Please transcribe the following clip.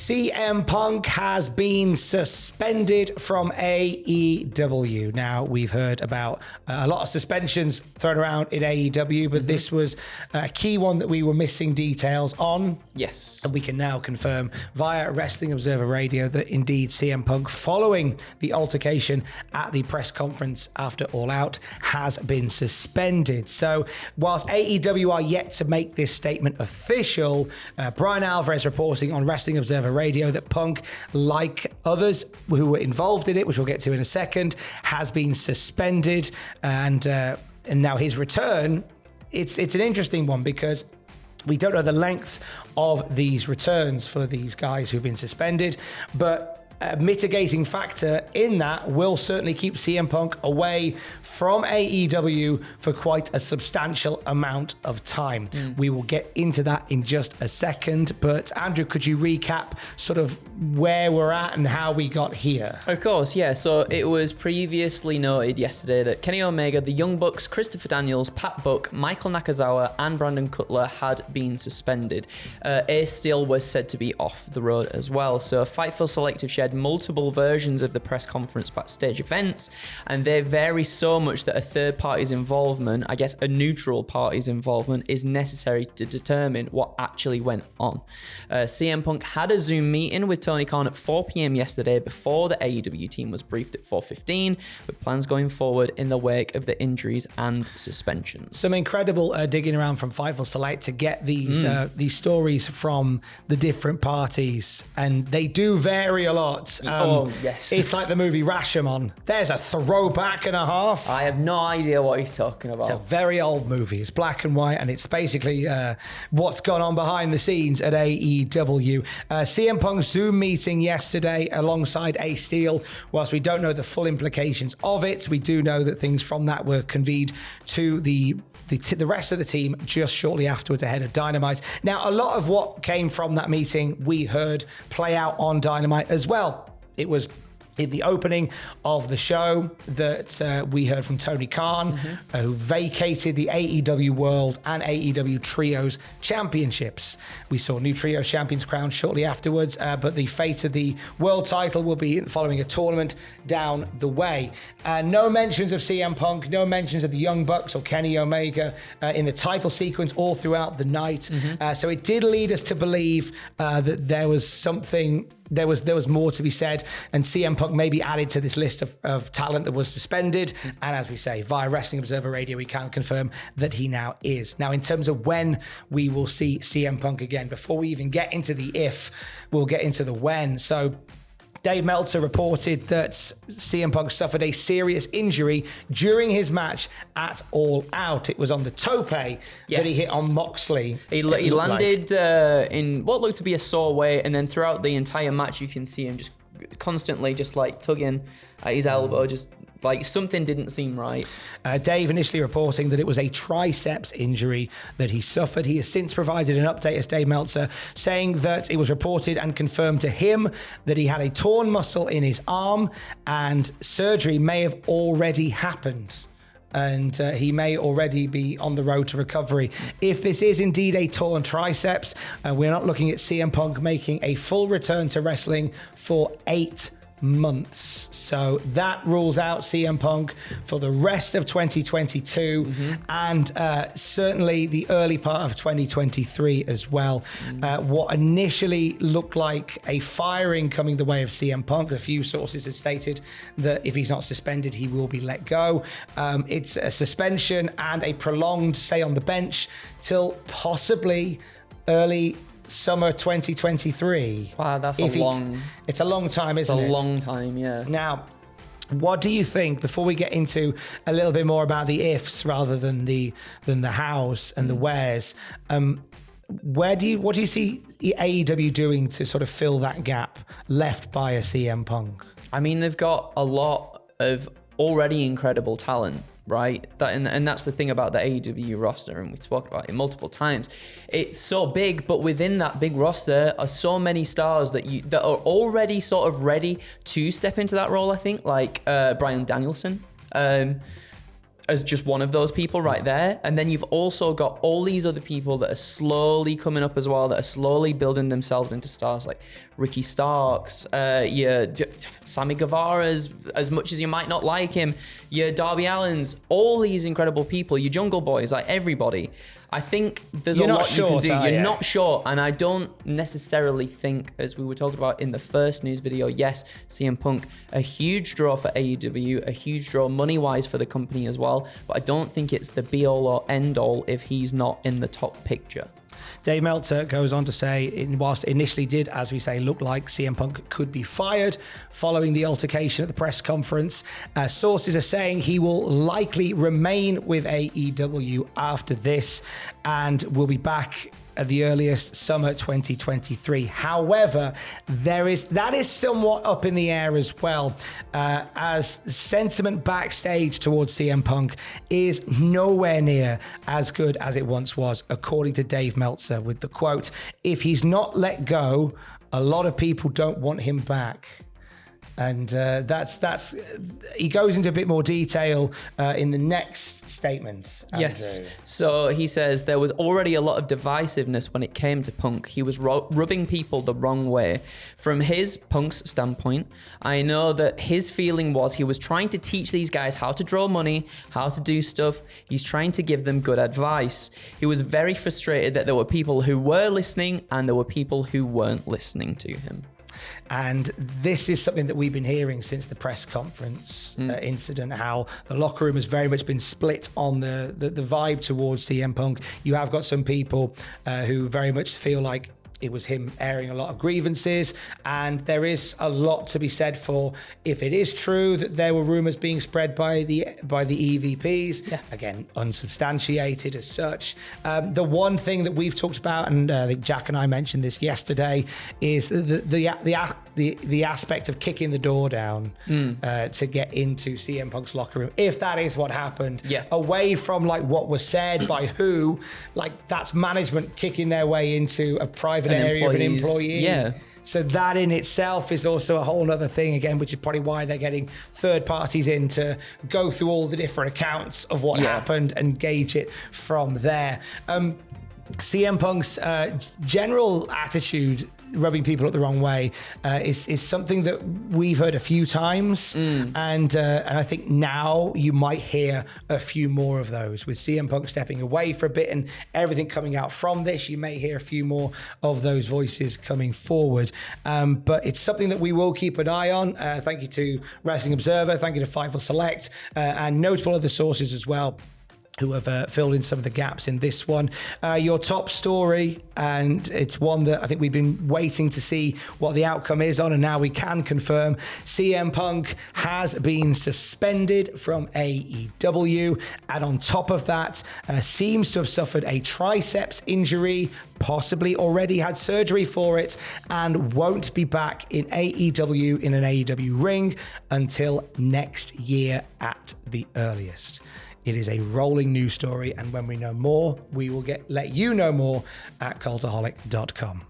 CM Punk has been suspended from AEW. Now, we've heard about a lot of suspensions thrown around in AEW, but this was a key one that we were missing details on. Yes. And we can now confirm via Wrestling Observer Radio that indeed CM Punk, following the altercation at the press conference after All Out, has been suspended. So, whilst AEW are yet to make this statement official, Brian Alvarez reporting on Wrestling Observer Radio that Punk, like others who were involved in it, which we'll get to in a second, has been suspended, and now his return. It's an interesting one because we don't know the length of these returns for these guys who've been suspended, but a mitigating factor in that will certainly keep CM Punk away from AEW for quite a substantial amount of time. We will get into that in just a second, but Andrew, could you recap sort of where we're at and how we got here? Of course, yeah. So it was previously noted yesterday that Kenny Omega, the Young Bucks, Christopher Daniels, Pat Buck, Michael Nakazawa, and Brandon Cutler had been suspended. Ace Steel was said to be off the road as well. So Fightful Selective shared multiple versions of the press conference Backstage Events, and they vary so much that a third party's involvement, I guess a neutral party's involvement, is necessary to determine what actually went on. CM Punk had a Zoom meeting with Tony Khan at 4 p.m. yesterday before the AEW team was briefed at 4:15, with plans going forward in the wake of the injuries and suspensions. Some incredible digging around from Fightful Select to get these stories from the different parties, and they do vary a lot. Yes. It's like the movie Rashomon. There's a throwback and a half. I have no idea what he's talking about. It's a very old movie. It's black and white, and it's basically what's gone on behind the scenes at AEW. CM Punk's Zoom meeting yesterday alongside Ace Steel. Whilst we don't know the full implications of it, we do know that things from that were conveyed to the rest of the team just shortly afterwards ahead of Dynamite. Now, a lot of what came from that meeting we heard play out on Dynamite as well. It was in the opening of the show that we heard from Tony Khan, who vacated the AEW World and AEW Trios Championships. We saw new Trios Champions crowned shortly afterwards, but the fate of the World title will be following a tournament down the way. No mentions of CM Punk, no mentions of the Young Bucks or Kenny Omega in the title sequence all throughout the night. So it did lead us to believe that there was something. There was more to be said, and CM Punk may be added to this list of talent that was suspended. And as we say, via Wrestling Observer Radio, we can confirm that he now is. Now, in terms of when we will see CM Punk again, before we even get into the if, we'll get into the when. So Dave Meltzer reported that CM Punk suffered a serious injury during his match at All Out. It was on the tope that he hit on Moxley. He landed in what looked to be a sore way, and then throughout the entire match, you can see him just constantly just like tugging at his elbow, just like something didn't seem right. Dave initially reporting that it was a triceps injury that he suffered. He has since provided an update as Dave Meltzer, saying that it was reported and confirmed to him that he had a torn muscle in his arm and surgery may have already happened. And he may already be on the road to recovery. If this is indeed a torn triceps, we're not looking at CM Punk making a full return to wrestling for 8 months. So that rules out CM Punk for the rest of 2022 and certainly the early part of 2023 as well. What initially looked like a firing coming the way of CM Punk, a few sources have stated that if he's not suspended, he will be let go. It's a suspension and a prolonged stay on the bench till possibly early summer 2023. Wow, that's it's a long time, isn't it? It's a long time, yeah. Now, what do you think, before we get into a little bit more about the ifs rather than the hows and the wheres, what do you see AEW doing to sort of fill that gap left by a CM Punk? I mean, they've got a lot of already incredible talent, right? And that's the thing about the AEW roster, and we spoke about it multiple times. It's so big, but within that big roster are so many stars that are already sort of ready to step into that role. I think, like Bryan Danielson, as just one of those people right there. And then you've also got all these other people that are slowly coming up as well, that are slowly building themselves into stars, like Ricky Starks, Sammy Guevara's, as much as you might not like him, your Darby Allins, all these incredible people, your Jungle Boys, like everybody. I think there's a lot you can do. You're not short, and I don't necessarily think, as we were talking about in the first news video, yes, CM Punk, a huge draw for AEW, a huge draw money-wise for the company as well, but I don't think it's the be-all or end-all if he's not in the top picture. Dave Meltzer goes on to say, whilst it initially did, as we say, look like CM Punk could be fired following the altercation at the press conference, sources are saying he will likely remain with AEW after this and will be back at the earliest summer 2023. However, that is somewhat up in the air as well, as sentiment backstage towards CM Punk is nowhere near as good as it once was, according to Dave Meltzer, with the quote, "If he's not let go, a lot of people don't want him back." And that's he goes into a bit more detail in the next statement. Andrew. Yes. So he says there was already a lot of divisiveness when it came to Punk. He was rubbing people the wrong way. From Punk's standpoint, I know that his feeling was he was trying to teach these guys how to draw money, how to do stuff. He's trying to give them good advice. He was very frustrated that there were people who were listening and there were people who weren't listening to him. And this is something that we've been hearing since the press conference incident, how the locker room has very much been split on the vibe towards CM Punk. You have got some people who very much feel like it was him airing a lot of grievances, and there is a lot to be said for if it is true that there were rumors being spread by the EVPs. Yeah. Again, unsubstantiated as such. The one thing that we've talked about, and I think Jack and I mentioned this yesterday, is the aspect of kicking the door down to get into CM Punk's locker room. If that is what happened, away from like what was said by who, like that's management kicking their way into a private area of an employee. Yeah. So that in itself is also a whole other thing again, which is probably why they're getting third parties in to go through all the different accounts of what happened and gauge it from there. CM Punk's general attitude, rubbing people up the wrong way, is something that we've heard a few times, and I think now you might hear a few more of those. With CM Punk stepping away for a bit and everything coming out from this, you may hear a few more of those voices coming forward. But it's something that we will keep an eye on. Thank you to Wrestling Observer, thank you to Fightful Select, and notable other sources as well, who have filled in some of the gaps in this one. Your top story, and it's one that I think we've been waiting to see what the outcome is on, and now we can confirm CM Punk has been suspended from AEW, and on top of that, seems to have suffered a triceps injury, possibly already had surgery for it, and won't be back in AEW in an AEW ring until next year at the earliest. It is a rolling news story, and when we know more, we will let you know more at cultaholic.com.